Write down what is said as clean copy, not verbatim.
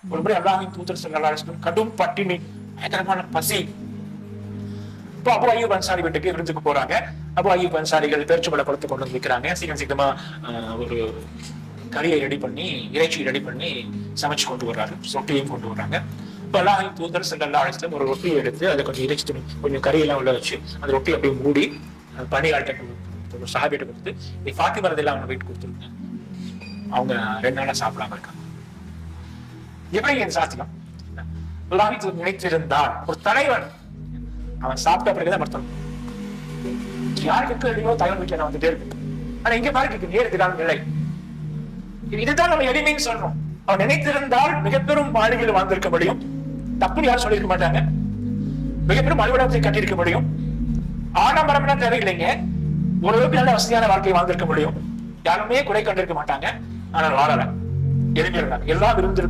ஒரு முறை அல்லாஹ்வின் தூதர் ஸல்லல்லாஹு அலைஹி வஸல்லம் கடும் பட்டினி, பயங்கரமான பசி. இப்போ அபு அய்யூப் அன்சாரி வீட்டுக்கு விருந்துக்கு போறாங்க. அபு அய்யூப் அன்சாரிகள் பேரிச்சம்பழ பழத்தை கொண்டு வந்து வைக்கிறாங்க. சீக்கிரமா ஒரு கறியை ரெடி பண்ணி, இறைச்சி ரெடி பண்ணி சமைச்சு கொண்டு வர்றாரு. ரொட்டியையும் கொண்டு வர்றாங்க. இப்போ அல்லாஹ்வின் தூதர் ஸல்லல்லாஹு அலைஹி வஸல்லம் ஒரு ரொட்டியை எடுத்து அதை கொஞ்சம் இறைச்சி துணி, கொஞ்சம் கறியெல்லாம் உள்ள வச்சு அந்த ரொட்டி அப்படியே மூடி பணியாள்கிட்ட ஒரு சஹாபிட்ட கொடுத்து, நீ ஃபாத்திமா ரலியல்லாஹு அன்ஹா வீட்டுக்கு கொடுத்துருங்க, அவங்க 2 நாளா சாப்பிடாம இருக்காங்க. எப்படி என் சாத்தியம்? அல்லாஹ்வை நினைத்திருந்தால் ஒரு தலைவன் அவன் சாப்பிட்ட பிறகுதான் அர்த்தம். யாருக்கு இருக்கிறதையோ தலைவன் வீட்டுல நான் வந்துட்டே இருக்கு. ஆனா இங்க பாருங்க நேருக்குதான் நிலை. இதுதான் நம்ம எளிமைன்னு சொல்றோம். அவன் நினைத்திருந்தால் மிக பெரும் மாளிகையில் வாழ்ந்திருக்க முடியும். தப்புன்னு யாரும் சொல்லியிருக்க மாட்டாங்க. மிக பெரும் அலுவலகத்தை கட்டியிருக்க முடியும். ஆடம்பரம் தேவையில்லைங்க. ஓரளவுக்கு நல்ல வசதியான வாழ்க்கையை வாழ்ந்திருக்க முடியும். யாருமே குறை கண்டிருக்க மாட்டாங்க. ஆனால் வாழல, எளிமையா எல்லாம் இருந்திருக்கும்.